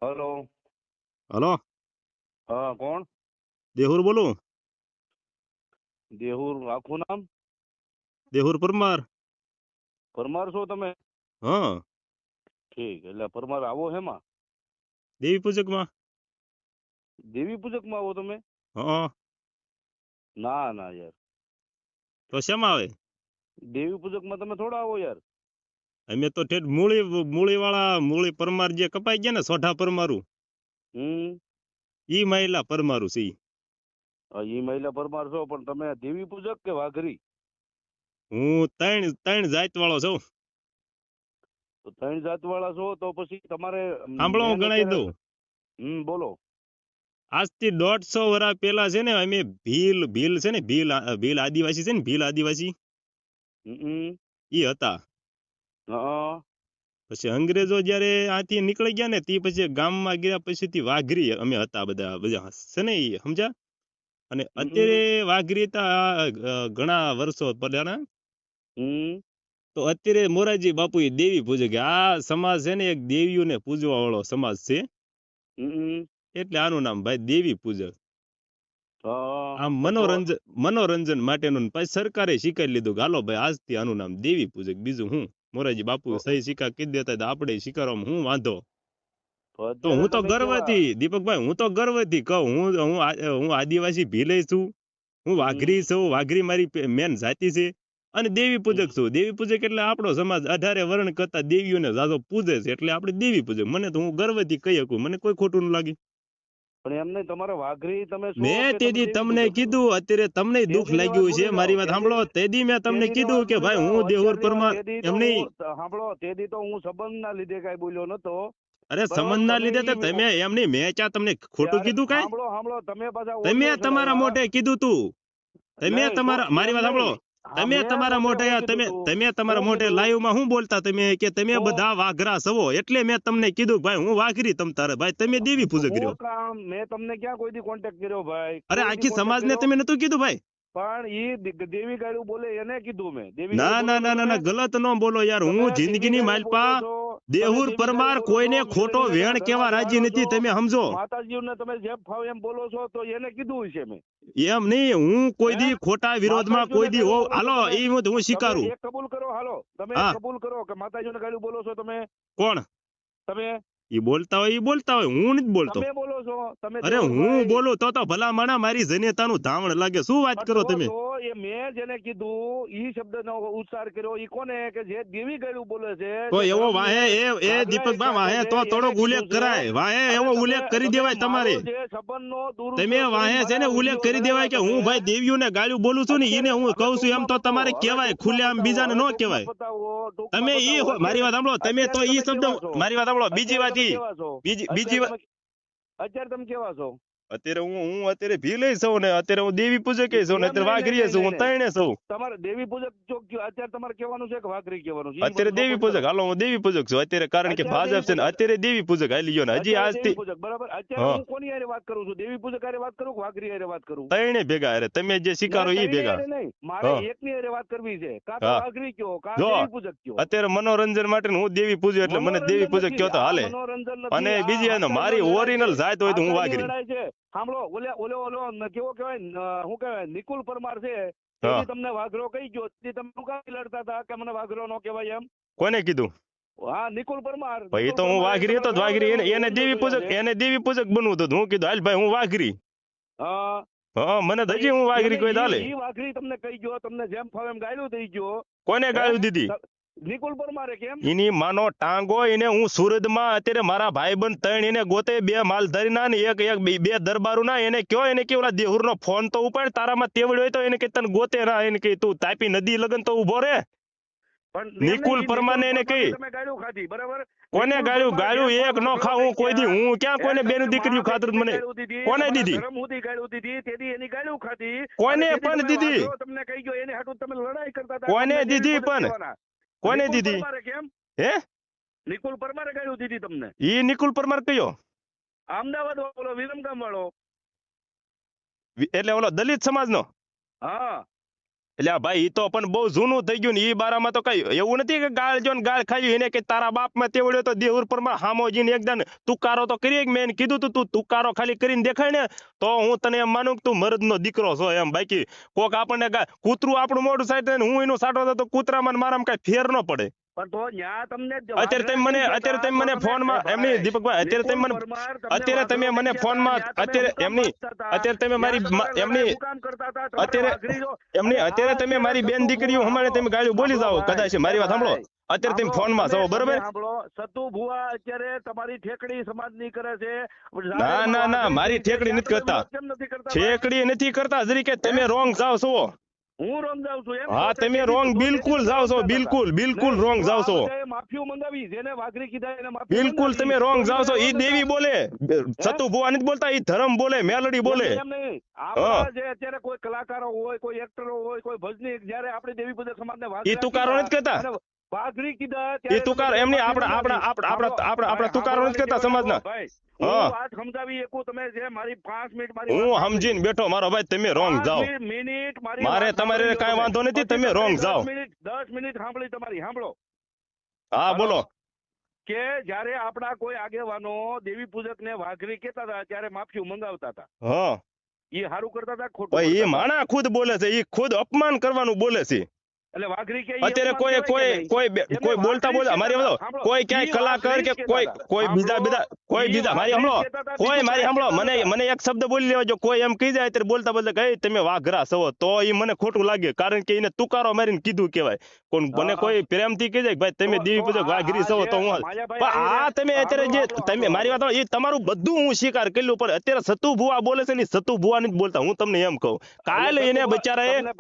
Hello. Hello, હા, કોણ? દેહુર બોલું. દેહુર આખું નામ? દેહુર પરમાર. પરમાર છો તમે? હા, ઠીક, એટલે પરમાર આવો હેમાં? દેવી પૂજકમાં. દેવી પૂજકમાં આવો તમે? હા, ના ના યાર, તો શેમાં આવે? દેવી પૂજકમાં તમે થોડા આવો યાર. અમે તો ઠેઠ મૂળી વાળા મૂળી પરમાર જે કપાઈ ગયા ને સોઢા પરમારું, હમ. ઈ મહિલા પરમારું છે ઈ. ઈ મહિલા પરમાર છો, પણ તમે દેવી પૂજક કે વાઘરી? હું ત્રણ જાત વાળો છું. તો ત્રણ જાત વાળા છો તો પછી તમારે સાંભળો હું મેન ગણાઈ અત્યારે. દઉં. બોલો. આજથી 150 વર્ષ પેલા છે ને અમે ભીલ છે ને ભીલ આદિવાસી છે ને ભીલ આદિવાસી હમ. ઈ હતા. હા. પછી અંગ્રેજો જયારે આથી નીકળી ગયા ને તે પછી ગામમાં ગયા પછી થી વાઘરી અમે હતા બધા બધા છે ને ઈ સમજ્યા. અને અત્યારે હમ. વાઘરી ઘણા વર્ષો પહેલાના. હમ. તો અત્યારે મોરારજી બાપુ એ દેવી પૂજે કે આ સમાજ છે ને એક દેવીઓને પૂજવા વાળો સમાજ છે, હમ. એટલે આનું નામ ભાઈ દેવી પૂજક. હા, આમ પણ તો મનોરંજન માટેનું. પછી સરકારે સ્વીકારી લીધું કે હાલો ભાઈ આજથી આનું નામ દેવી પૂજક. બીજું હું મોરારજી બાપુ સહી સિક્કા કહી દેતા તો આપણે સ્વીકારવામાં હું વાંધો. તો અત્યારે હું તો તમે કેવા. ગર્વથી દીપકભાઈ, હું તો ગર્વથી કહું હું આદિવાસી ભીલે છું, હું હમ. વાઘરી છું, વાઘરી મારી મેન જાતિ છે. અને દેવી પૂજક છું. દેવી પૂજક એટલે આપણો સમાજ 18 વર્ણ કરતા દેવીઓને જાજો પૂજે છે, એટલે આપણે દેવી પૂજક. મને તો હું ગર્વથી કહી શકું, મને કોઈ ખોટું ન લાગે. પણ એમને તમારે વાઘરી તમે છો મેં કે તમે તેથી દેવી તમને પૂજક છો? કીધું, અત્યારે તમને દુઃખ તેદીની વાત લાગ્યું છે, ભૂલી જાઓ. મારી વાત સાંભળો. તેથી મેં તમને તેદીની કીધું વાત કે ભૂલી ભાઈ જાઓ. હું દેહુર અત્યારની વાત. પરમાર તેદી તો એમ હું નહીં. સાંભળો, તેદી તો હું સંબંધના લીધે કાંઈ બોલ્યો નતો. અરે બરોબર, સંબંધના તમે લીધે તો તમે એમ નહીં, મેં ક્યાં તમને ખોટું યાર કીધું કાંઈ? સાંભળો સાંભળો, તમે પાછા તમે ઓડિયો તમારા ચડાવ્યા. મોઢે કીધું તું. તમે નહીં તો તમારા, મારી એમ વાત સાંભળો. નહીં. હા, તમે મેં તમારા મોઢે મોઢે હું કીધું તું? તમે તમારા હું મોઢે કીધું? લાઈવમાં શું બોલતા તમે કે તમે તો બધા વાઘરા સવો, એટલે મેં તમને કીધું ભાઈ હું વાઘરી તમ તારે ભાઈ તમે દેવી પૂજક હું રહ્યો. કામ મેં તમને ક્યાં કોઈ દી કોન્ટેક્ટ કર્યો ભાઈ? અરે કોઈ દી આખી કોન્ટેક્ટ સમાજને કર્યો? તમે નતું કીધું ભાઈ? પણ દેવી ગાળું બોલે એને કીધું મેં. દેવી ગાળું ના બોલો ના છો ના ના તમે? ના, ગલત ન બોલો યાર. તમે હું દેવી જિંદગીની ગાળું બોલો માલપા છો. તમે દેહુર દેવી ગાળું પરમાર બોલો છો. કોઈને ખોટો મીણબત્તી વેણ લગાડીને કેવા ઘરમાં રાજી બેહાડો છો. નથી, તમે સમજો. માતાજીઓને તમે જેમ ફાવે એમ બોલો છો તો એને કીધું છે મેં. એમ નહીં, હું કોઈ હે? દી ખોટા વિરોધમાં માતાજીઓને કોઈ દી ગાળું હોવ, બોલો છો હાલો તમે. એ હું તમે સ્વીકારું. એક કબૂલ કરો. હાલો, તમે એક હા, કબૂલ કરો કે માતાજીઓને ગાળું બોલો છો તમે. કોણ? તમે એ બોલતા હોય, એ બોલતા હોય, હું નથી બોલતો. તમે બોલો છો. તમે અરે હું દેવુરભાઈ. બોલું તો ભલા માણા મારી જનેતાનું ધાવણ લાગે. શું વાત પણ કરો તમે? તો એ મેં જેને કીધું ઈ શબ્દનો ઉચ્ચાર કર્યો ઈ કોને કે જે દેવી ગાળું બોલે છે, તો જે એવો ધર્મને વાહે એ ઘાઘરા એક દીપકભાઈ કાઢે વાહે છે તો એને થોડોક કીધું ઉલ્લેખ છે. કરાય, વાહે અને એવો તમે ઉલ્લેખ કરી તમે દેવાય મારો તમારે. જે સંબંધનો તમે દુરુપયોગ કરીને વાહે છે ને મારા ઉલ્લેખ વિડીયો કરી દેવાય ચડાવ્યા કે તમે. હું ભાઈ દેવીઓને ગાળ્યું બોલું છું ને, એને અત્યારે હું હવે કહું છું એમ ટૂંકમાં તો બતાવો. તમારે હવે કહેવાય, ટૂંકમાં ખુલ્લે આમ બતાવો. બીજાને હવે ન ટૂંકમાં કહેવાય. બતાવો. ટૂંકમાં તમે બતાવો. મારી અત્યારે વાત સાંભળો, તમે તો અત્યારે ઈ તમે શબ્દ, કેવા છો? મારી વાત સાંભળો, બીજી અત્યારે વાત તમે ઈ કેવા છો? બીજી વાત. અત્યારે તમે કેવા છો? અત્યારે હું અત્યારે ભીલે છું ને અત્યારે હું દેવી પૂજક છું ને એમ અત્યારે નહીં નહીં વાઘરીએ નહીં છું, નહીં હું નહીં. ત્રણે છું. તમારે દેવી પૂજક અત્યારે તમારે કહેવાનું છે કે વાઘરી કહેવાનું છે? એ અત્યારે બધું દેવી નોકરી પૂજક, કરો. હાલો હું દેવી પૂજક છું અત્યારે, કારણ કે અત્યારે દેવી ભાજપ છે ને પૂજક. અત્યારે દેવી પૂજક હાલી ગયો ને હજી અત્યારે દેવી આજથી. પૂજક બરાબર. અત્યારે હા, હું કોની હારે વાત કરું છું? દેવી પૂજક હારે વાત કરું કે વાઘરી હારે વાત કરું? ત્રણે ભેગા. અરે તમે જે ના, સ્વીકારો ઈ તઈને ભેગા. હારે નહીં. મારે હા એકની હારે વાત કરવી છે. કાં તો હા, વાઘરી કયો, કાં જો દેવી પૂજક કયો. અત્યારે મનોરંજન માટે હું દેવી પૂજ્યો એટલે મને દેવી મનોરંજન પૂજક નથી. કયો તો આ હાલે. મનોરંજન અને નથી. આ બીજી એનો હાચાઈની મારી લડાઈ છે. ઓરિજિનલ જાત હોય તો હું હાચાઈની વાઘરી. લડાઈ છે. સાંભળો, કેવો કહેવાય શું કહેવાય, નિકુલ પરમાર છે. હા, તેથી તમને વાઘરો કહી ગયો. તેથી તમે શું કામ લડતા હતા કે મને વાઘરો નો કહેવાય એમ? કોને કીધું? હા, નિકુલ પરમાર. ભાઈ નિકુલ તો હું પરમારે વાઘરી તમારા હતો, ઘણા વાઘરી બધા એને ઓડિયો દેવી જોયા પૂજક, છે. એને દેવી પૂજક બનવું હતું. હું કીધું હાલ ભાઈ હું વાઘરી. હા. હા, મને તો તો હજી હું વાઘરી એને કોઈ હાલે. ઈ વાઘરી તમને કહી ગયો, તમને જેમ ફાવે એમ ગાયલું થઈ ગયો. કોને હે? ગાળ્યું દીધી? નિકુલ પરમારે કેમ? એની માનો ટાંગો એને હું સુરતમાં અત્યારે મારા ભાઈબંધ ત્રણ એને ગોતે, બે માલધારીના ને એક એક બે દરબારુના, એને કયો, એને કે ઓલા દેહુરનો ફોન તો ઉપાડ, તારામાં તેવડ હોય તો એને કે તને ગોતે ના, એને કે તું તાપી નદી લગન તો ઉભો રે. પણ એમ નિકુલ નહીં, પરમારને એને પરમારની કહી. તમે ગાળ્યું ખાધી બરાબર. કોને નિકુલ ગાળ્યું? પરમાર ગાળ્યું એક પણ એક નો વાઘરો ખાવું કહી કોઈ દી, ગયા. હું ક્યાં હે, કોઈને બેનું તમને દીકરીયું ખાતર મહાબેટીને મને ગાળ્યું દીધી, કોને તમારા દીધી? ધર્મ સુધી ગાળ્યું દીધી, તેથી એની ગાળ્યું ખાધી. અને કોને તેથી પણ તમે દીધી? વાઘરો તમને કહી ગયો, એની હાટુ તમે લડાઈ કરતા હતા કે કોને અમને દેવી દીધી પૂજક પણ? કહેવાના. કોને નિકુલ દીધી? પરમારે કેમ? હે, નિકુલ પરમારે ગાળ્યું દીધી તમને. ઈ નિકુલ પરમાર કયો? અમદાવાદ વાળો, વિરમગામ વાળો. એટલે ઓલો દલિત સમાજનો? હા. એટલે આ ભાઈ ઈ તો પણ બહુ જૂનું થઈ ગયું ને ઈ બારામાં તો કઈ એવું નથી કે ગાળ જો ને ગાળ ખાઈ એને કે તારા બાપમાં તેવડ્યો તો દેહુર પરમાં હામોજીને એકદમ તુકારો તો કરી મેં એને કીધું તું તુકારો ખાલી કરીને દેખાય ને તો હું તને એમ માનું કે તું મરદનો દીકરો છો એમ. બાકી કોક આપણને કૂતરું આપણું મોઢું સાઈડ ને હું એનું સાટો તો કૂતરામાં ને મારામાં કઈ ફેર ન પડે. પણ તો ન્યા તમને અત્યારે તમે મને ફોનમાં એમની દીપકભાઈ અત્યારે તમે મને ફોનમાં અત્યારે તમે મારી એમની અત્યારે તમે મારી બેન દીકરીઓ હમારે તમે ગાળ્યું બોલી જાઓ કદાચ મારી વાત સાંભળો અત્યારે તમે ફોનમાં છો બરોબર. સતુ ભુવા અત્યારે તમારી ઠેકડી સમાજની કરે છે. ના મારી ઠેકડી નથી કરતા, ઠેકડી નથી કરતા જરી કે તમે રોંગ જાવ છો. હું રોંગ જાઉં છું એમ? હા તમે રોંગ બિલકુલ જાવ છો, બિલકુલ રોંગ જાવ છો. માફીઓ મંગાવી જેને વાઘરી કીધા એને માફી બિલકુલ તમે રોંગ જાવ છો. ઈ દેવી બોલે, સતુ ભુવા નથી બોલતા, ઈ ધર્મ બોલે, મેલડી બોલે. જે અત્યારે કોઈ કલાકારો હોય, કોઈ એક્ટરો હોય, કોઈ ભજની, જયારે આપણી દેવી પૂજક સમાજને ઈ તુકારો નથી કહેતા, વાઘરી કીધા ઈ તુકાર એમની આપણા તુકારો નથી કહેતા સમાજના. હું સમજીને બેઠો મારો ભાઈ, તમે રોંગ જાઓ. મારે તમારે કાંઈ વાંધો નથી, તમે રોંગ જાઓ. 10 મિનિટ સાંભળી તમારી, સાંભળો. હા બોલો. કે જયારે આપણા કોઈ આગેવાનો દેવી પૂજક ને વાઘરી કહેતા હતા ત્યારે માફી મંગાવતા હતા. હા એ સારું કરતા હતા ખોટું? એ માણા ખુદ બોલે છે, એ ખુદ અપમાન કરવાનું બોલે છે. એટલે વાઘરી કે અત્યારે કોઈ બોલતા મારી કોઈ ક્યાંય કલાકાર કે કોઈ બીજા મારી સાંભળો મને એક શબ્દ બોલી લેવા જો કોઈ એમ કહી જાય ત્યારે બોલતા કે તમે વાઘરા છો તો એ મને ખોટું લાગે, કારણ કે એને તુકારો મારીને કીધું કહેવાય. મને કોઈ પ્રેમથી કહી જાય ભાઈ તમે દેવી પૂજક વાઘરી છો તો હું આ તમે અત્યારે જે તમે મારી વાત એ તમારું બધું હું સ્વીકાર કર્યું, પણ અત્યારે સતુ ભુવા બોલે છે ને સતુ ભુવા નથી બોલતા. હું તમને એમ કહું કાલ એને બચારા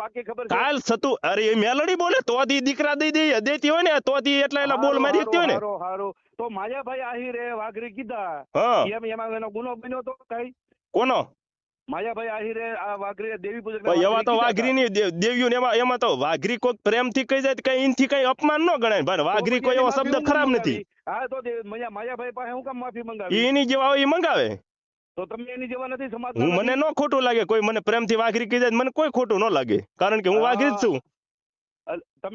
કાલ સતુ અરે એ મેલડી બોલે તો દીકરા દેતી હોય ને તો એટલા બોલ મારી હોય ને. તો માયાભાઈ આહિરે વાઘરી કીધા એમાં એનો ગુનો બન્યો તો કઈ કોનો? માયાભાઈ આહિરે આ વાઘરી દેવી પૂજક એવા તો વાઘરી ની દેવીઓ ને એમાં તો વાઘરી કોઈ પ્રેમથી કહી જાય કઈ એનથી કઈ અપમાન ન ગણાય ભાઈ. વાઘરી કોઈ એવો શબ્દ ખરાબ નથી. હા તો માયાભાઈ પાસે હું કામ માફી મંગાવી? એની જેવા એ મંગાવે તો તમે એની જેવા નથી સમાજ. મને ન ખોટું લાગે કોઈ મને પ્રેમથી વાઘરી કહી જાય, મને કોઈ ખોટું ન લાગે, કારણ કે હું વાઘરી જ છું.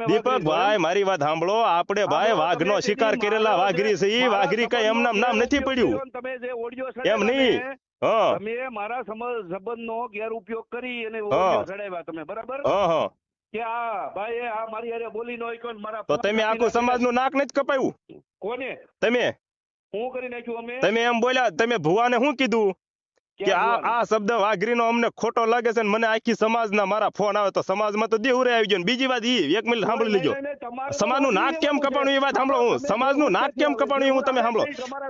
દીપક ભાઈ મારી વાત સાંભળો, આપણે ભાઈ વાઘનો શિકાર કરેલા વાઘરી છે. ઈ વાઘરી કઈ એમના નામ નથી પડ્યું. તમે જે ઓડિયો એમ નહીં, તમે મારા સંબંધનો ગેરઉપયોગ કરી અને ઓડિયો ચડાવ્યા તમે, બરાબર? કે આ ભાઈ આ મારી હારે બોલી નો મારા તો તમે આખું સમાજનું નાક નથી કપાયું? કોને? તમે. હું કરી નાખ્યું અમે? તમે એમ બોલ્યા, તમે ભુવાને શું કીધું કે આ શબ્દ વાઘરીનો અમને ખોટો લાગે છે, મને આખી સમાજના મારા ફોન આવે તો સમાજમાં તો દેહુરે આવી ગયો. બીજી વાત ઈ એક મિનિટ સાંભળી લેજો, સમાજનું નાક કેમ કપાણું એ વાત સાંભળો. હું સમાજનું નાક કેમ કપાણું હું તમે સાંભળો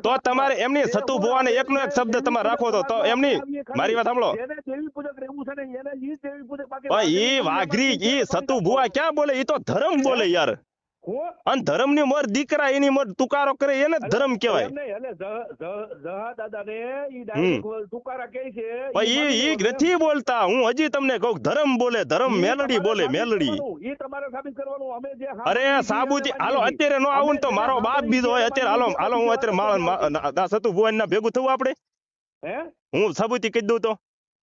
તો તમારે એમની સતુ ભુવાને એકનો એક શબ્દ તમે રાખો તો એમની મારી વાત સાંભળો. ઈ વાઘરી ઈ સતુ ભુવા ક્યાં બોલે? ઈ તો ધર્મ બોલે યાર. અને ધર્મ ની મર દીકરા એની મર તુકારો કરે એને ધર્મ કહેવાય. ઈ નથી બોલતા, હું હજી તમને કહું ધર્મ બોલે, ધર્મ મેલડી બોલે, મેલડી. અરે સાબુતી હાલો અત્યારે નો આવું ને તો મારો બાપ બીજો હોય. અત્યારે હાલો હું અત્યારે સતુ ભુવન ના ભેગું થવું આપણે? હું સાબુતી કહી દઉં તો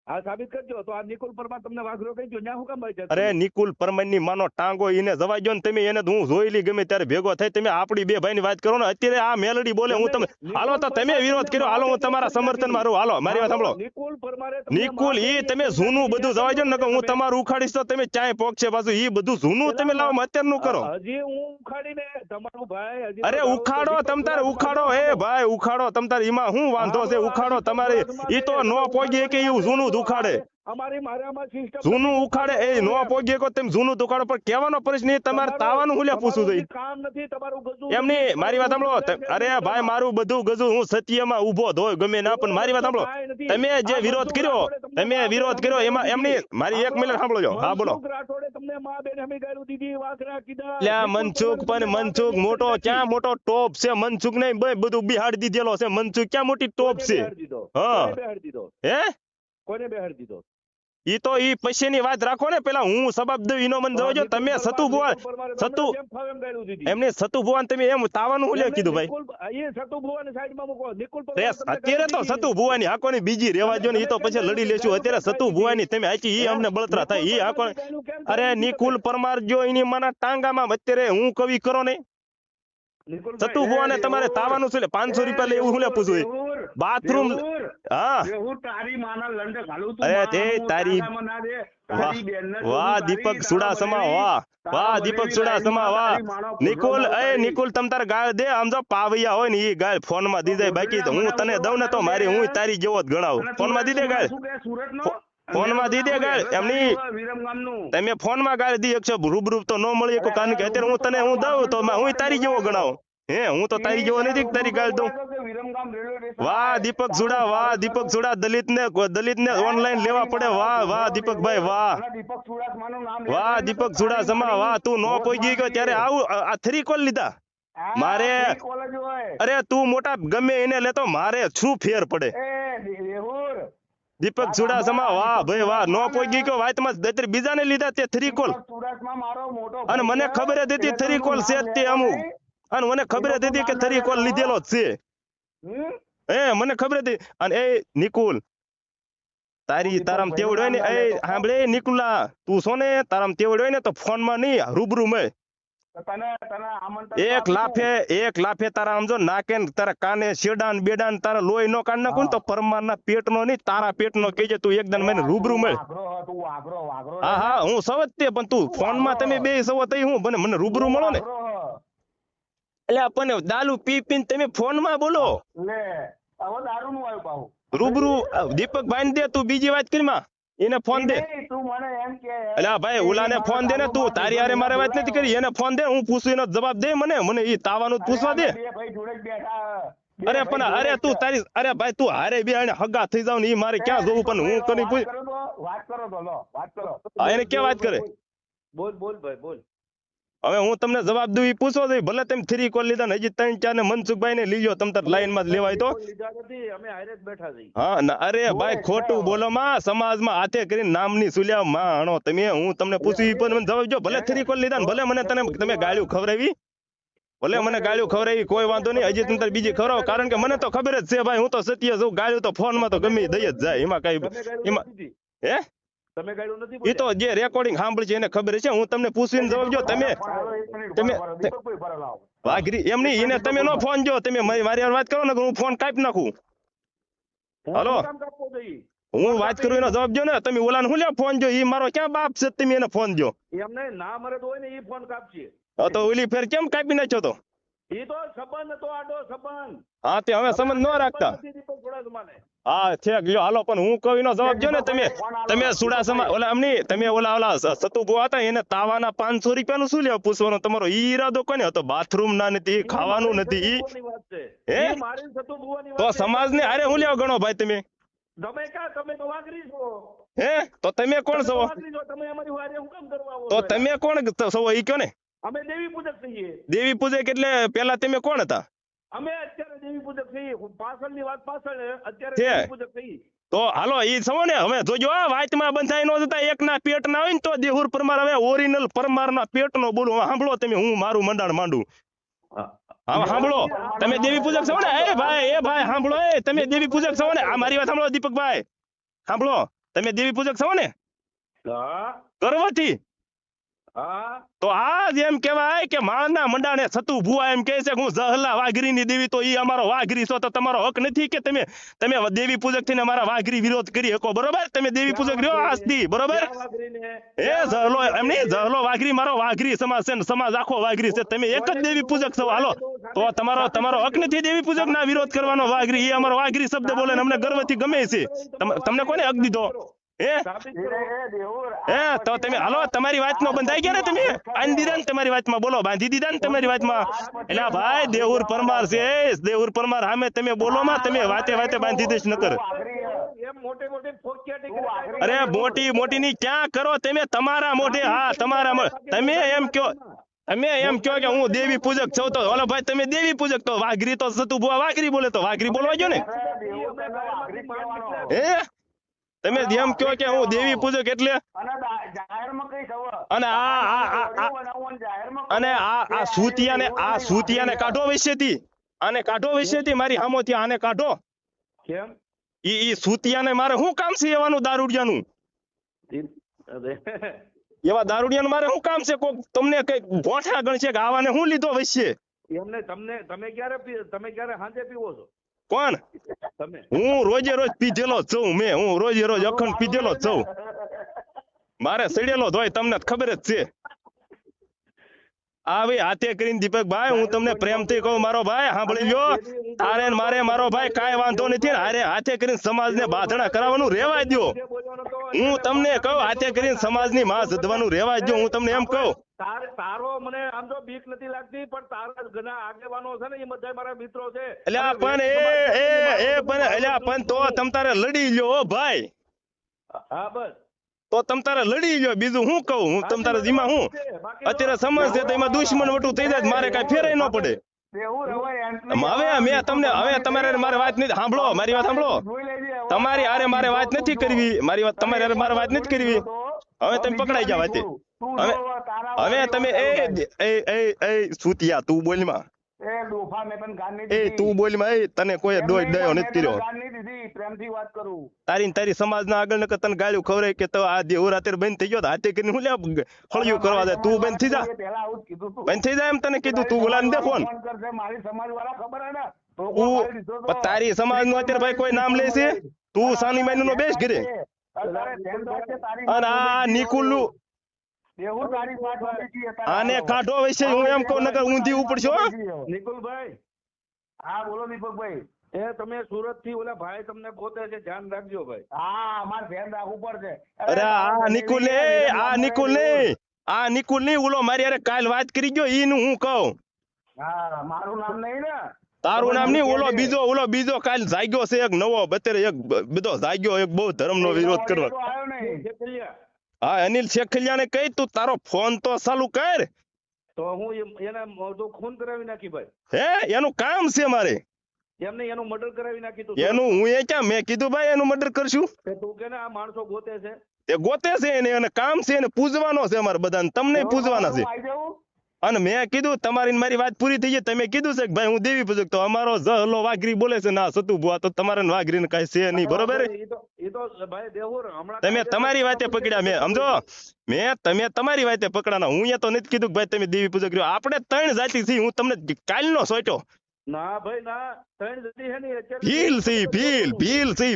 હા સાબિત કરજો. તો આ નિકુલ પરમાર તમને વાઘરો કહી ગયો, ન્યા હું કામ ભાઈ? અરે નિકુલ પરમાર ની માનો ટાંગો એને જવાઈ ગયો ને તમે એને હું જોઈલી ગમે ત્યારે ભેગો થાય. તમે આપણી બે ભાઈ ની વાત કરો ને, અત્યારે આ મેલડી બોલે હું તમે હાલો તો તમે વિરોધ કર્યો, હાલો હું તમારા સમર્થન માં રહું. હાલો મારી વાત સાંભળો, નિકુલ પરમારે નિકુલ ઈ તમે જૂનું બધું જવાઈ ગયો ને, હું તમારું ઉખાડીશ તો તમે ચાય પોકશે પાછું. ઈ બધું જૂનું તમે લાવો અત્યારે નું કરો. હજી હું ઉખાડીને તમારું ભાઈ અરે ઉખાડો તમ તારે ઉખાડો, એ ભાઈ ઉખાડો તમ તારે, એમાં શું વાંધો છે? ઉખાડો તમારે, ઈ તો નો પોગી કે એવું જૂનું ઉખાડે, જૂનું ઉખાડે એ નો પોગી કો તમે જૂનું ઉખાડો. પણ કહેવાનો પ્રશ્ન એ તમારે તાવાનું હું લ્યા પૂછવું જોઈએ એમ નહીં. મારી વાત સાંભળો, અરે ભાઈ મારું બધું ગજુ હું સત્યમાં ઉભો ધોય ગમે ના, પણ મારી વાત સાંભળો, તમે જે વિરોધ કર્યો એમાં એમ નહીં. મારી એક મિનિટ સાંભળો છો. હા બોલો. મનસુખ પણ મનસુખ મોટો ક્યાં મોટો ટોપ છે? મનસુખ નહીં બધું બિહાડી દીધેલો છે. મનસુખ ક્યાં મોટી ટોપ છે? હા હે કોને બેહાડી દીધો? ઈ તો ઈ પછીની વાત રાખો ને, પેલા હું સબબ દઉં ઈનો મને જોજો. તમે સતુ ભુવન સતુ એમને સતુ ભુવન તમે એમ તાવાનું હું લે કીધું ભાઈ? એ સતુ ભુવન સાઈડમાં મૂકો. નિકુલ અત્યારે તો સતુ ભુવાની હાકોની બીજી રેવા જો ને, ઈ તો પછી લડી લેશું. અત્યારે સતુ ભુવાની તમે હાચી ઈ અમને બળતરા થાય ઈ હાકો. અરે નિકુલ પરમાર જો એની માના ટાંગામાં અત્યારે હું કવિ કરો ને સતુ ભુવાને તમારે તાવાનું છે 500 રૂપિયા લે એવું હું લે પૂછું બાથરૂમ. હા તારી માના લંડ ઘાલું તું. અરે તે તારી વાહ દીપક સુડાસમા વાહ વાહ દીપક સુડાસમા વાહ. નિકુલ એ નિકુલ તમ તાર ગાળ દે. આમ જો પાવૈયા હોય ને ઈ ગાળ ફોન માં દી જાય. બાકી તો હું તને દઉં ને તો મારી હું તારી જેવો જ ગણાવું. ફોન માં દી દે ગાળ. ફોન માં દી દે ગાળ. એમની તમે ફોન માં ગાળ દી શકશો, રૂબરૂ તો ન મળી શકો. કારણ કે અત્યારે હું તને હું દઉં તો હું તારી જેવો ગણાવું. હે હું તો તારી જેવો નથી તારી ગાળ દઉં. વાહ દીપક સુડા વાહ દીપક સુડા. દલિત ને ઓનલાઈન લેવા પડે. વાહ વાહ દીપકભાઈ વાહ વાહ દીપક સુડાસમા વાહ. તું નો પહોંચી ગયો ત્યારે આવું આ 3 કોલ લીધા મારે. અરે તું મોટા ગમે એને લેતો મારે શું ફેર પડે? દીપક સુડાસમા વાહ ભાઈ વાહ. નો પહોંચી ગયો વાતમાં બીજાને લીધા તે 3 કોલ. અને મને ખબર જ હતી 3 કોલ છે તે અમુક. અને મને ખબર જ હતી કે 3 કોલ લીધેલો જ છે. મને ખબર હતી. અને એ નિકુલ તારામ તેવડ હોય ને એ સાંભળે નિકુલા તું છો ને તારામ તેવડ હોય ને તો ફોન માં નહીં રૂબરૂ માં 1 લાફે તારા આમ જો નાકે તારા કાને શેડાન બેડાન તારા લોહી નો કાઢ નાખું તો પરમારના પેટ નો નહીં તારા પેટ નો કહેજે તું એકદમ મને રૂબરૂ મળે. હા હા હું સવત તે પણ તું ફોન માં તમે બે સવત હું મને રૂબરૂ મળો ને. એટલે આપણને દારૂ પી પીને તમે ફોન માં બોલો રૂબરૂ. દીપકભાઈ ને દે તું બીજી વાત કરી માં એને ફોન દે. એટલે ભાઈ ઓલાને ફોન દે ને તું તારી હારે મારે વાત નથી કરી. એને ફોન દે હું પૂછું એનો જવાબ દે મને ઈ તાવાનું પૂછવા દે. અરે પણ અરે તું તારી અરે ભાઈ તું હારે બે હગા થઈ જાવ ને ઈ મારે ક્યાં જોવું પણ હું કરી પૂછ એને ક્યાં વાત કરે? બોલ ભાઈ બોલ. હવે હું તમને જવાબ દઉં ઈ પૂછો છો. ભલે તમે 3 કોલ લીધા ને હજી 3-4 ને મનસુખભાઈ ને લીજો તમ તાર લાઈન માં લેવાય તો. હા અરે ભાઈ ખોટું બોલો માં. સમાજમાં હાથે કરીને નામની સુલ્યા માં હણો તમે. હું તમને પૂછું ઈ પણ મને જવાબ જો. ભલે 3 કોલ લીધા ને ભલે મને તમે ગાળ્યું ખવડાવી. ભલે મને ગાળ્યું ખવડાવી કોઈ વાંધો નહીં. હજી તમે બીજી ખવડાવો કારણ કે મને તો ખબર જ છે ભાઈ હું તો સત્ય છું. ગાળ્યું તો ફોન માં તો ગમે દઈ જ જાય. એમાં કઈ એમાં હે તમે ગાળ્યું નથી. ઈ તો જે રેકોર્ડિંગ સાંભળી છે એને ખબર છે. હું તમને પૂછીને જવાબ જો. તમે વાઘરી એમ નહીં એને તમે નો ફોન જો. તમે મારી વાત કરો ને હું ફોન કાપી નાખું. હાલો હું વાત કરું એનો જવાબ જો ને. તમે ઓલાને હું લે ફોન જો. ઈ મારો ક્યાં બાપ છે તમે એને ફોન જો. એમને ના મરે તો હોય ને ઈ ફોન કાપશે. તો ઓલી ફેર કેમ કાપી નાખ્યો તો? ઈ તો સંબંધ તો આડો સંબંધ. હા તે હવે સંબંધ ન રાખતા. હા છે ગયો હાલો પણ હું કહું એનો જવાબ જો ને. તમે સુડાસમા ઓલા એમની તમે ઓલા સતુ ભુવા હતા એને તાવાના 500 રૂપિયાનું શું લેવા પૂછવાનો તમારો ઈ ઈરાદો કોને હતો? બાથરૂમ ના નથી ખાવાનું નથી ઈ હે તો સમાજ ને અરે હું લેવા ગણો ભાઈ તમે? તમે તો વાઘરી છો. હે તો તમે કોણ છો? તમે અમારી વારે હું કામ કરવા આવો? તો તમે કોણ છો ઈ કયો ને? અમે દેવી પૂજક છીએ. દેવી પૂજક એટલે પેલા તમે કોણ હતા? અમે અત્યારે દેવી પૂજક છીએ. પાછળની વાત પાછળ અત્યારે દેવી પૂજક છીએ. તો હાલો ઈ સવો ને હવે જોજો આ વાતમાં બંધાઈ નો જતા એકના પેટ ના હોય ને તો દેહુર પરમાર હવે ઓરિજિનલ પરમારના પેટ નો બોલું. સાંભળો તમે હું મારું મંડાણ માંડું. હા સાંભળો તમે દેવી પૂજક છો ને? એ ભાઈ સાંભળો એ તમે દેવી પૂજક છો ને? આ મારી વાત સાંભળો દીપકભાઈ સાંભળો તમે દેવી પૂજક છો ને? કરવાથી તો આ એમ કેવાય કે માના મંડાણે સતુ ભુવા એમ કહે છે કે હું જહલા વાઘરીની દેવી. તો ઈ અમારો વાઘરી છો તો તમારો હક નથી કે તમે દેવી પૂજક થઈને અમારા વાઘરી વિરોધ કરી શકો? બરોબર તમે દેવી પૂજક રહ્યો આજથી બરોબર. એ જહલો એમ નહીં જહલો વાઘરી મારો વાઘરી સમાજ છે ને સમાજ આખો વાઘરી છે. તમે એક જ દેવી પૂજક છો. હાલો તો તમારો હક નથી દેવી પૂજક ના વિરોધ કરવાનો. વાઘરી એ અમારો વાઘરી શબ્દ બોલે ને અમને ગર્વથી ગમે છે. તમને કોને હક દીધો? તો તમે હાલો તમારી વાતમાં બંધાઈ ગયા ને તમે આની દીધા ને તમારી વાતમાં બોલો બાંધી દીધા ને તમારી વાતમાં. એટલે ભાઈ દેહુર પરમાર છે દેહુર પરમાર સામે તમે બોલો માં તમે વાતે બાંધી દઈશ નકર. અરે મોટી ની ક્યાં કરો તમે તમારા મોઢે. હા તમારા તમે એમ કયો કે હું દેવી પૂજક છું તો હાલો ભાઈ તમે દેવી પૂજક તો વાઘરી તો સતુ ભુવા વાઘરી બોલે તો વાઘરી બોલવા ગયો ને. હે તમે જેમ કહો કે હું દેવી પૂજક એટલે અને જાહેરમાં કઈ ખબર અને આ સૂતિયાને કાઢો વિશેથી, આને કાઢો વિશેથી મારી સામોથી, આને કાઢો. કેમ ઈ સૂતિયાને મારે શું કામ છે એવાનું દારૂડિયાનું? એવા દારૂડિયાનું મારે શું કામ છે? કોક તમને કઈ ગોઠા ગણશે કે આવાને શું લીધો વચ્ચે? એમને તમે ક્યારે સાંજે પીવો છો? કોણ? તમે? હું રોજે રોજ પીધેલો જ છું. હું રોજે રોજ અખંડ પીધેલો જ છું. મારે સડેલો જ હોય, તમને ખબર જ છે. આ ભાઈ હાથે કરીને દીપકભાઈ, હું તમને પ્રેમથી કહું મારો ભાઈ, સાંભળી લ્યો, તારે ને મારે મારો ભાઈ કાંઈ વાંધો નથી. હારે હાથે કરીને સમાજને બાંધણા કરાવવાનું રહેવા દો. હું તમને કહું, હાથે કરીને સમાજની માં જદવાનું રહેવા દો. હું તમને એમ કહું, તારો મને આમ તો બીક નથી લાગતી, પણ તારા ઘણા આગેવાનો છે ને, એ બધા મારા મિત્રો છે. એટલે પણ તો તમ તારે લડી લ્યો હો ભાઈ. હા બસ તો તમ તારે લડી લ્યો, બીજું શું કહું હું તમ તારે? જીમાં હું અત્યારે સમજ છે તો એમાં દુશ્મન વટું થઈ જાય, મારે કઈ ફેરાય ન પડે. હવે તમારે મારે વાત નથી સાંભળો, મારી વાત સાંભળો. તમારી હારે મારે વાત નથી કરવી, મારી વાત તમારી હારે મારે વાત નથી કરવી. હવે તમે પકડાઈ જાવ વાતે. હવે તમે એ સૂતિયા તું બોલમાં, તું બોલમાં, તને કોઈ દયો નથી કર્યો. તારી સમાજના આગળ નકર તને ગાળ્યું ખવરાય કે તો આ દેવર અત્યારે બંધ થઈ ગયો, હાથે કરીને હું લે હળિયું કરવા દે. તું બંધ થઈ જા, બંધ થઈ જાય એમ તને કીધું. તું બોલાને દે ફોન. તારી સમાજ નું અત્યારે ભાઈ કોઈ નામ લે છે? તું સાની માની નો બેસ ઘરે. અને આ નિકુલ નું આને કાઢો વિશે હું એમ કહું, નકર ઊંધી ઉપડશો. નિકુલભાઈ. હા બોલો દીપકભાઈ. એ તમે સુરત થી ઓલા ભાઈ તમને ગોતે છે, ધ્યાન રાખજો ભાઈ. હા અમારે ધ્યાન રાખવું પડશે. અરે આ નિકુલ ને ઓલો મારી હારે કાલ વાત કરી ગયો, ઈ નું હું કહું. હા મારું નામ નહીં ને. તારું નામ નહીં, ઓલો બીજો કાલ જાગ્યો છે એક નવો, અત્યારે એક બધો જાગ્યો, એક બહુ ધર્મ નો વિરોધ કરવા. હા અનિલ શેખલિયા ને કઈ, તું તારો ફોન તો ચાલુ કર. તો હું એને ખૂન કરાવી નાખી ભાઈ. હે એનું કામ છે મારે? એમને એનું મર્ડર કરાવી નાખી તું. એનું હું એ ક્યાં મેં કીધું ભાઈ એનું મર્ડર કરશું? તું કે આ માણસો ગોતે છે, એ ગોતે છે એને કામ છે, એને પૂજવાનો છે અમારે બધાને, તમને પૂજવાના છે. અને મેં કીધું તમારી મારી વાત પૂરી થઈ ગઈ. તમે કીધું છે કે ભાઈ હું દેવી પૂજક, તો અમારો જહલો વાઘરી બોલે છે ના સતુ બુઆ, તો તમારે વાઘરીને કઈ છે નહીં, બરોબર? તમે તમારી વાતે પકડ્યા, મેં સમજો તમે તમારી વાતે પકડાના. હું એ તો નથી કીધું કે ભાઈ તમે દેવી પૂજક રહ્યો. આપણે 3 જાતિ છીએ, હું તમને કાલનો સોટ્યો. ના ભાઈ ના, 3 જાતિ છે ને ભીલ છે,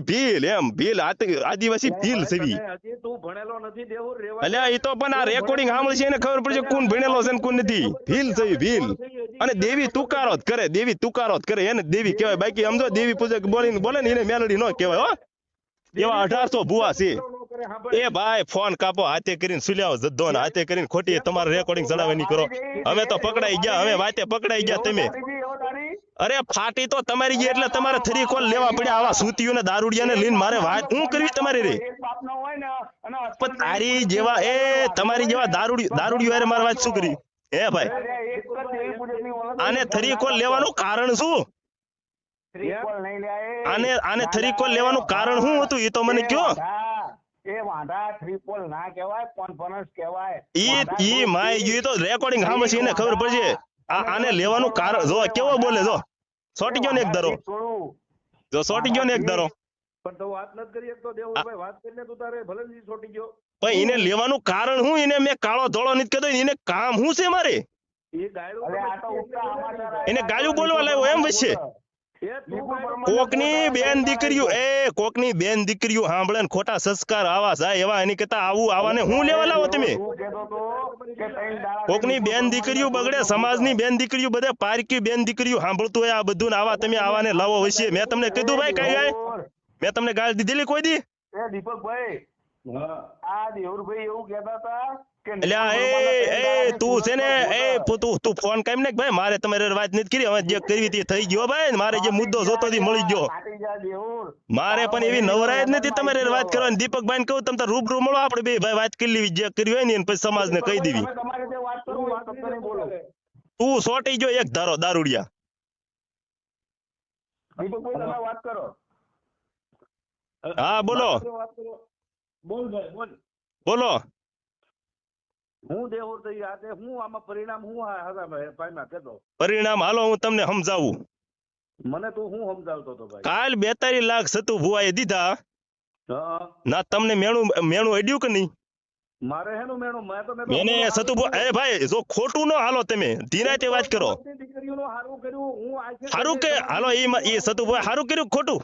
ભીલ એમ ભીલ આદિવાસી ભીલ છે. હજી તું ભણેલો નથી દેવું રેવા. અલ્યા એ તો પણ આ રેકોર્ડિંગ સાંભળશે એને ખબર પડશે કોણ ભણેલો છે ને કોણ નથી. ભીલ છે ભીલ. અને દેવી તુકારો જ કરે, એને દેવી કહેવાય. બાકી સમજો દેવી પૂજક બોલે ને એને મેલડી નો કહેવાય હો. એવા 1800 ભુવા છે. એ ભાઈ ફોન કાપો, હાથે કરીને સુલ્યાઓ જદ્દો ને હાથે કરીને ખોટી તમારે રેકોર્ડિંગ ચલાવવાની કરો. હવે તો પકડાઈ ગયા, હવે વાતે પકડાઈ ગયા તમે. અરે ફાટી તો તમારી ગઈ એટલે તમારે 3 કોલ લેવા પડ્યા. આવા સૂતીઓને દારૂડિયાને લઈને મારે વાત શું કરવી તમારી રે? પણ તારી જેવા તમારી જેવા દારૂડિયો હારે મારે વાત શું કરી? હે ભાઈ આને 3 કોલ લેવાનું કારણ શું? આને 3 કોલ લેવાનું કારણ શું હતું એ તો મને કયો. એ વાંધા 3 કોલ ના કહેવાય, કોન્ફરન્સ કહેવાય. ઈ માય ગયું તો રેકોર્ડિંગ સાંભળશે એને ખબર પડશે. આને લેવાનું કારણ જો કેવો બોલે, જો સોટી ગયો ને એક ધારો, જો સોટી ગયો ને એક ધારો. પણ તો વાત નથી કરી એક તો દેવભાઈ, વાત કરીને તું તારે ભલે જ સોટી ગયો. પણ એને લેવાનું કારણ શું? એને મેં કાળો ધોળો નથી કહેતો, એને કામ શું છે મારે? એને ગાળું બોલવા લાવ્યો એમ વચ્ચે. કોકની બેન દીકરીઓ સાંભળે ને ખોટા સંસ્કાર આવા જાય એવા, એની કરતા આવાને હું લેવા લાવો તમે? કોકની બેન દીકરીઓ બગડે, સમાજની બેન દીકરીઓ બધે પારકી બેન દીકરીઓ સાંભળતું હોય આ બધું, આવા તમે આવાને લાવો વચ્ચે. મેં તમને કીધું ભાઈ કઈ ગાય મેં તમને ગાળ દીધેલી કોઈ દી? દીપકભાઈ આ દેવરભાઈ એવું કહેતા હતા એટલે તું છે ને તું ફોન કેમ ને ભાઈ મારે તમારે વાત નથી કરી. હવે જે કરવી તે થઈ ગયો ભાઈ, મારે જે મુદ્દો જોતો મળી ગયો. મારે પણ એવી નવરાય જ નથી તમારે વાત કરવાની. દીપકભાઈ ને કહું તમે રૂબરૂ મળો, આપણે બે ભાઈ વાત કરી લેવી, જે કરવી હોય ને પછી સમાજ ને કહી દેવી. તું સોટી ગયો એક ધારો દારૂડિયા. વાત કરો. હા, બોલો. વાત કરો. બોલ ભાઈ બોલ. બોલો. હું દેવું તો આ તે હું આમાં પરિણામ હું હતા ભાઈ પામ્યા કેતો પરિણામ હાલો હું તમને સમજાવું. મને તું હું સમજાવતો હતો ભાઈ. કાલ 42 લાખ સતુ ભુવાએ દીધા. હા ના તમને મેણું અડ્યું કે નહીં? મારે હેનું મેણું મેં તો મેને સતુ ભુવા, અરે ભાઈ જો ખોટું ન હાલો, તમે ધીરાતે વાત કરો. દીકરીઓનું હારું કર્યું હું આજે સારું કે હાલો ઈ સતુ ભુવા સારું કર્યું કે ખોટું?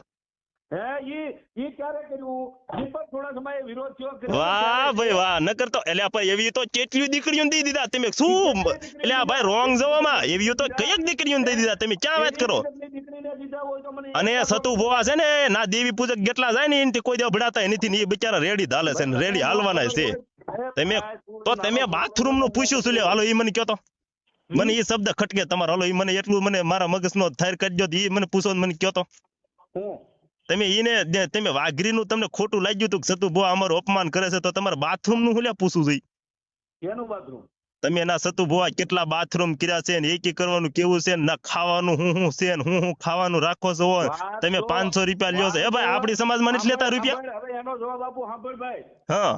હે ઈ ક્યારે કર્યું? ઈ પણ થોડા સમયે વિરોધ થયો. વાહ ભાઈ વાહ, નકર તો એટલે ભાઈ એવી તો કેટલી દીકરીઓને દઈ દીધા તમે શું? એટલે આ ભાઈ રોંગ જવામાં એવી તો કઈક દીકરીઓને દઈ દીધા તમે ક્યાં વાત કરો? દીકરીને દીધા હોય તો મને અને સતુ ભુવા છે ને ના દેવી પૂજક જેટલા જાય ને એનાથી કોઈ દેવ ભડાતા નથી ને એ બિચારા રેડી હાલે છે ને રેડી હાલવાના છે. તમે બાથરૂમ નું પૂછ્યું છું લ્યો, હાલો ઈ મને કયો તો. મને ઈ શબ્દ ખટકે તમારો, હાલો ઈ મને એટલું મને મારા મગજનો થાર કરજો ઈ મને પૂછો મને કયો તો. તમે તમે વાઘરીનું તમને ખોટું લાગ્યું હતું કે સતુ ભુવા અમારું અપમાન કરે છે તો તમારે બાથરૂમ નું હું પૂછવું જોઈએ? કેનું બાથરૂમ? તમે ના સતુ ભુવા કેટલા બાથરૂમ કર્યા છે ને એકી કરવાનું કેવું છે ને ના ખાવાનું હું છે ને હું ખાવાનું રાખો છો? તમે 500 રૂપિયા લ્યો છો. એ ભાઈ આપણી સમાજમાં નથી લેતા રૂપિયા? હવે એનો જવાબ આપું સાંભળ ભાઈ. હા,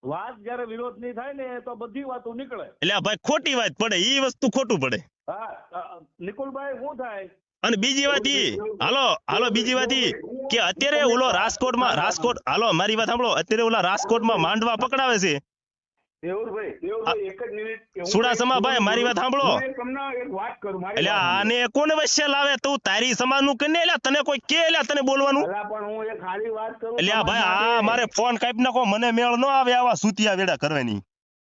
વાત જયારે વિરોધ ની થાય ને તો બધી વાતો નીકળે. એટલે ભાઈ ખોટી વાત પડે, ઈ વસ્તુ ખોટું પડે. હા નિકુલભાઈ શું થાય? અને બીજી વાત ઈ, હાલો બીજી વાત ઈ કે અત્યારે ઓલો રાજકોટમાં હાલો મારી વાત સાંભળો, અત્યારે ઓલા રાજકોટમાં માંડવા પકડાવે છે. દેવરભાઈ એક જ મિનિટ. સુડાસમા ભાઈ મારી વાત સાંભળો. તમને એક વાત કરું મારી. એટલે આને કોને વચ્ચે લાવે? તું તારી સમાજ નું કને, એટલે તને કોઈ કે, એટલે તને બોલવાનું? પણ હું એક ખાલી વાત કરું. એટલે ભાઈ આ મારે ફોન કાપી નાખો, મને મેળ ન આવે આવા સુતિયા વેડા કરવાની.